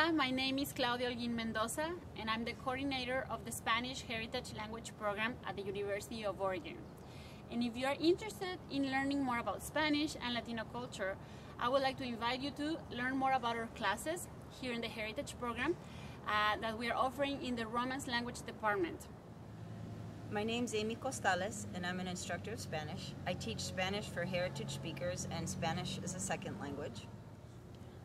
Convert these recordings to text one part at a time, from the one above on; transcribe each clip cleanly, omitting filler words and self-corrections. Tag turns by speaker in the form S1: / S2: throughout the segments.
S1: Hola, my name is Claudia Holguín Mendoza, and I'm the coordinator of the Spanish Heritage Language Program at the University of Oregon. And if you are interested in learning more about Spanish and Latino culture, I would like to invite you to learn more about our classes here in the Heritage Program that we are offering in the Romance Language Department.
S2: My name's Amy Costales, and I'm an instructor of Spanish. I teach Spanish for heritage speakers and Spanish as a second language.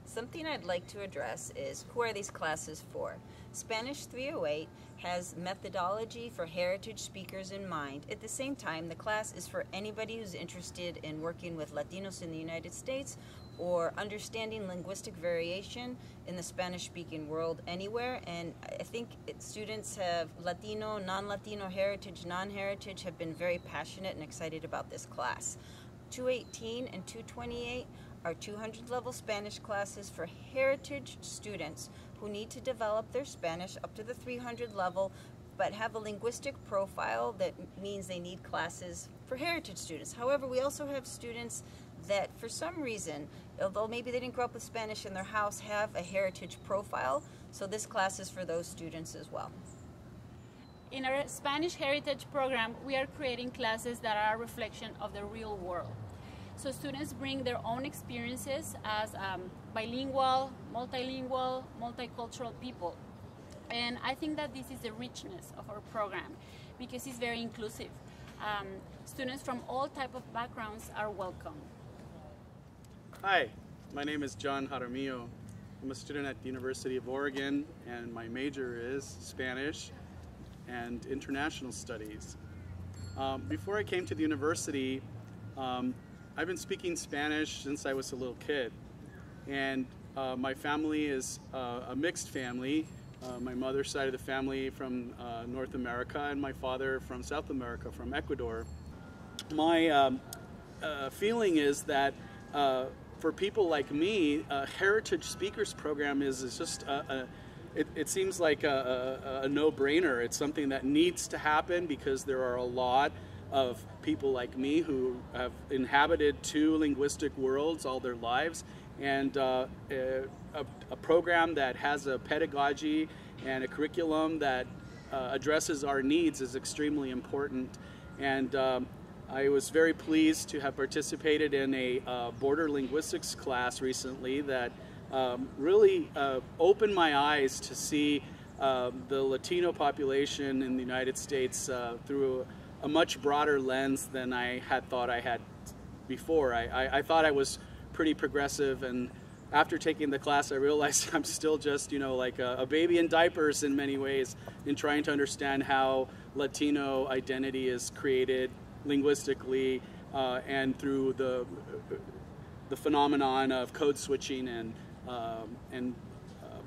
S2: Something I'd like to address is, who are these classes for? Spanish 308 has methodology for heritage speakers in mind. At the same time, the class is for anybody who's interested in working with Latinos in the United States or understanding linguistic variation in the Spanish-speaking world anywhere. And I think students have Latino, non-Latino, heritage, non-heritage have been very passionate and excited about this class. 218 and 228 are 200-level Spanish classes for heritage students who need to develop their Spanish up to the 300 level, but have a linguistic profile that means they need classes for heritage students. However, we also have students that for some reason, although maybe they didn't grow up with Spanish in their house, have a heritage profile, so this class is for those students as well.
S1: In our Spanish Heritage Program, we are creating classes that are a reflection of the real world. So students bring their own experiences as bilingual, multilingual, multicultural people. And I think that this is the richness of our program because it's very inclusive. Students from all types of backgrounds are welcome.
S3: Hi, my name is John Jaramillo. I'm a student at the University of Oregon, and my major is Spanish and International Studies. Before I came to the university, I've been speaking Spanish since I was a little kid, and my family is a mixed family. My mother's side of the family from North America and my father from South America, from Ecuador. My feeling is that for people like me, a Heritage Speakers program is just it seems like a no-brainer. It's something that needs to happen because there are a lot of people like me who have inhabited two linguistic worlds all their lives, and a program that has a pedagogy and a curriculum that addresses our needs is extremely important. And I was very pleased to have participated in a border linguistics class recently that really opened my eyes to see the Latino population in the United States through a much broader lens than I had thought I had before. I thought I was pretty progressive, and after taking the class I realized I'm still just, you know, like a baby in diapers in many ways in trying to understand how Latino identity is created linguistically and through the phenomenon of code switching and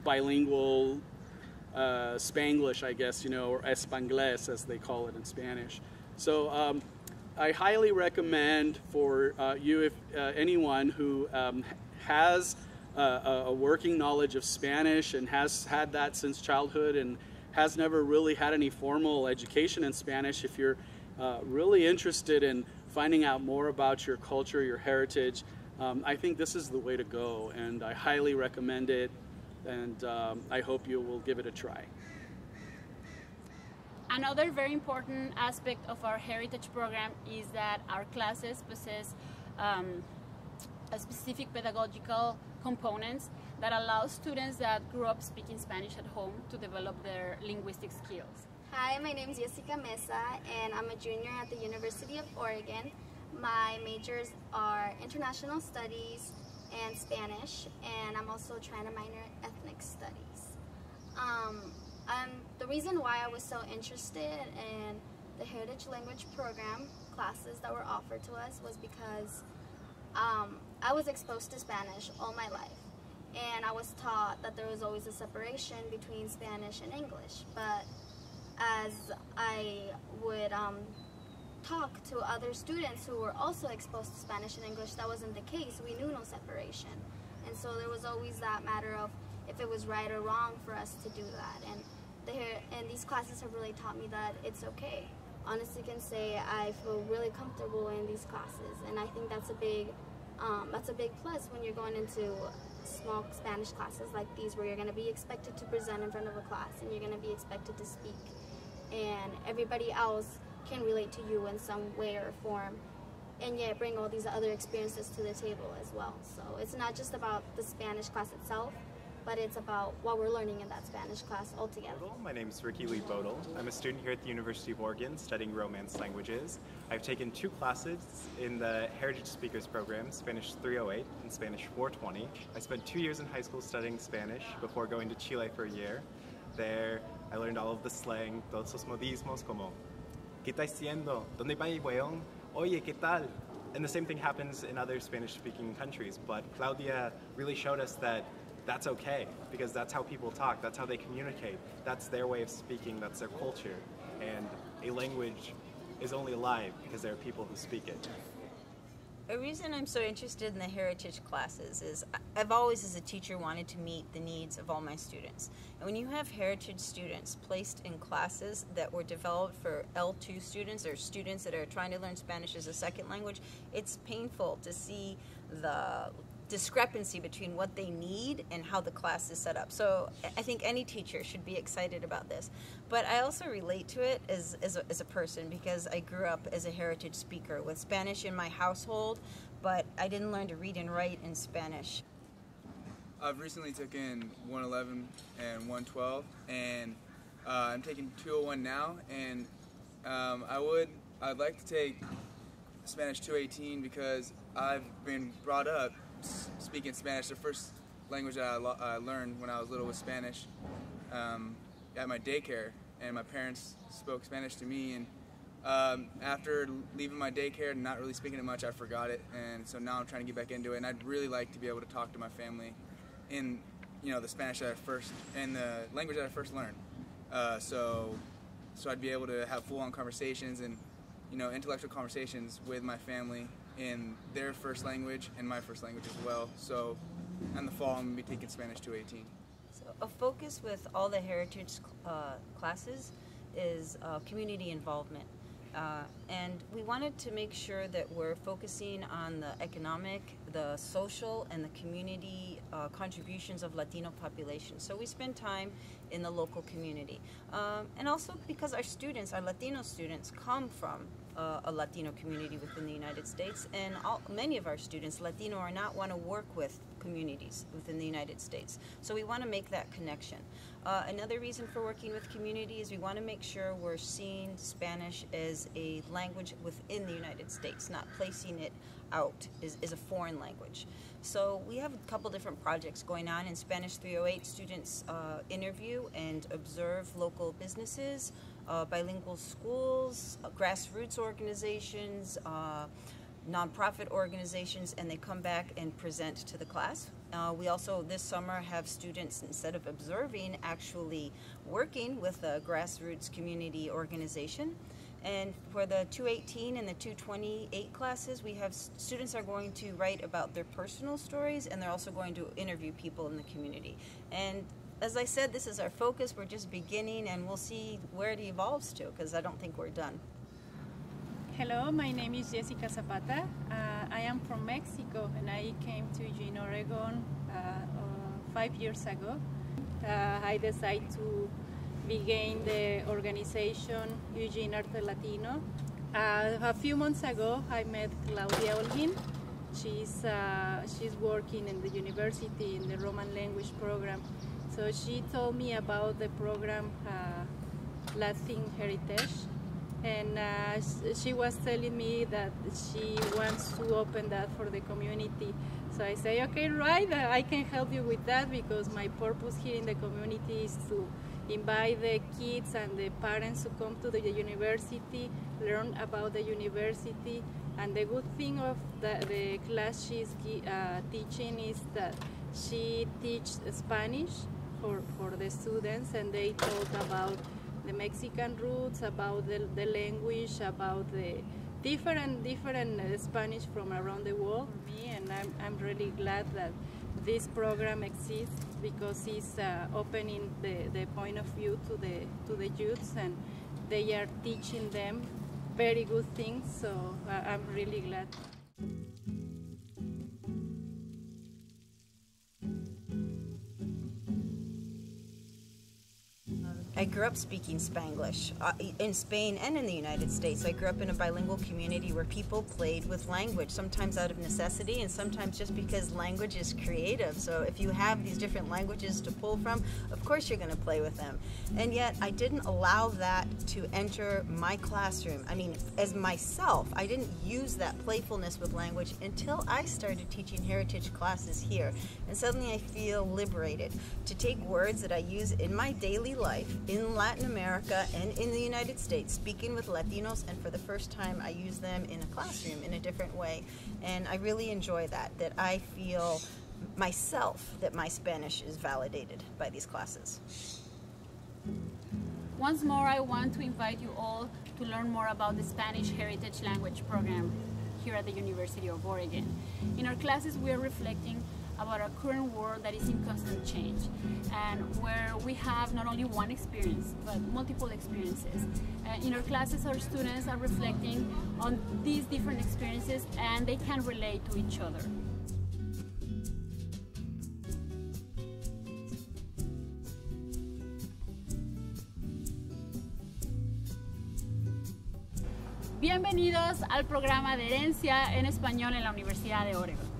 S3: bilingual Spanglish, I guess, you know, or Espangles as they call it in Spanish. So I highly recommend for you, if anyone who has a working knowledge of Spanish and has had that since childhood and has never really had any formal education in Spanish, if you're really interested in finding out more about your culture, your heritage, I think this is the way to go, and I highly recommend it, and I hope you will give it a try.
S1: Another very important aspect of our heritage program is that our classes possess a specific pedagogical components that allow students that grew up speaking Spanish at home to develop their linguistic skills.
S4: Hi, my name is Jessica Mesa, and I'm a junior at the University of Oregon. My majors are International Studies and Spanish, and I'm also trying to minor in Ethnic Studies. The reason why I was so interested in the Heritage Language Program classes that were offered to us was because I was exposed to Spanish all my life, and I was taught that there was always a separation between Spanish and English. But as I would talk to other students who were also exposed to Spanish and English, that wasn't the case. We knew no separation, and so there was always that matter of if it was right or wrong for us to do that. And these classes have really taught me that it's okay. Honestly, can say I feel really comfortable in these classes, and I think that's a big plus when you're going into small Spanish classes like these where you're going to be expected to present in front of a class and you're going to be expected to speak, and everybody else can relate to you in some way or form, and yet bring all these other experiences to the table as well. So it's not just about the Spanish class itself, but it's about what we're learning in that Spanish class altogether.
S5: My name is Ricky Lee Bodel. I'm a student here at the University of Oregon studying Romance languages. I've taken 2 classes in the Heritage Speakers program, Spanish 308 and Spanish 420. I spent 2 years in high school studying Spanish before going to Chile for a year. There, I learned all of the slang, todos los modismos como ¿Qué estás haciendo? ¿Dónde vas, weón? Oye, ¿qué tal? And the same thing happens in other Spanish-speaking countries, but Claudia really showed us that that's okay, because that's how people talk, that's how they communicate, that's their way of speaking, that's their culture, and a language is only alive because there are people who speak it.
S2: A reason I'm so interested in the heritage classes is I've always, as a teacher, wanted to meet the needs of all my students. And when you have heritage students placed in classes that were developed for L2 students or students that are trying to learn Spanish as a second language, it's painful to see the discrepancy between what they need and how the class is set up. So I think any teacher should be excited about this. But I also relate to it as a person, because I grew up as a heritage speaker with Spanish in my household, but I didn't learn to read and write in Spanish.
S6: I've recently taken 111 and 112, and I'm taking 201 now, and I'd like to take Spanish 218 because I've been brought up speaking Spanish. The first language that I learned when I was little was Spanish at my daycare, and my parents spoke Spanish to me, and after leaving my daycare and not really speaking it much, I forgot it, and so now I'm trying to get back into it, and I'd really like to be able to talk to my family in the Spanish that the language that I first learned, so I'd be able to have full-on conversations and intellectual conversations with my family in their first language and my first language as well. So in the fall, I'm going to be taking Spanish 218.
S2: So a focus with all the heritage classes is community involvement. And we wanted to make sure that we're focusing on the economic, the social, and the community contributions of Latino population. So we spend time in the local community. And also because our Latino students, come from a Latino community within the United States, and many of our students, Latino or not, want to work with communities within the United States. So we want to make that connection. Another reason for working with community is we want to make sure we're seeing Spanish as a language within the United States, not placing it out as a foreign language. So we have a couple different projects going on. In Spanish 308, students interview and observe local businesses, bilingual schools, grassroots organizations, nonprofit organizations, and they come back and present to the class. We also this summer have students, instead of observing, actually working with a grassroots community organization. And for the 218 and the 228 classes, we have students are going to write about their personal stories, and they're also going to interview people in the community. And as I said, this is our focus. We're just beginning, and we'll see where it evolves to, because I don't think we're done.
S7: Hello, my name is Jessica Zapata. I am from Mexico, and I came to Eugene, Oregon 5 years ago. I decided to begin the organization Eugene Arte Latino. A few months ago, I met Claudia Olguin. She's working in the university in the Roman language program. So she told me about the program Latin Heritage. And she was telling me that she wants to open that for the community. So I say, okay, right, I can help you with that, because my purpose here in the community is to invite the kids and the parents to come to the university, learn about the university. And the good thing of the class she's teaching is that she teaches Spanish for the students, and they talk about the Mexican roots, about the language, about the different Spanish from around the world. And I'm really glad that this program exists, because it's opening the point of view to the youths, and they are teaching them very good things. So I'm really glad.
S2: I grew up speaking Spanglish in Spain and in the United States. I grew up in a bilingual community where people played with language, sometimes out of necessity and sometimes just because language is creative. So if you have these different languages to pull from, of course you're going to play with them. And yet I didn't allow that to enter my classroom. I mean, as myself, I didn't use that playfulness with language until I started teaching heritage classes here. And suddenly I feel liberated to take words that I use in my daily life in Latin America and in the United States, speaking with Latinos, and for the first time I use them in a classroom in a different way. And I really enjoy that I feel myself that my Spanish is validated by these classes.
S1: Once more, I want to invite you all to learn more about the Spanish Heritage Language Program here at the University of Oregon. In our classes, we are reflecting about a current world that is in constant change, and where we have not only one experience, but multiple experiences. In our classes, our students are reflecting on these different experiences, and they can relate to each other. Bienvenidos al programa de Herencia en Español en la Universidad de Oregon.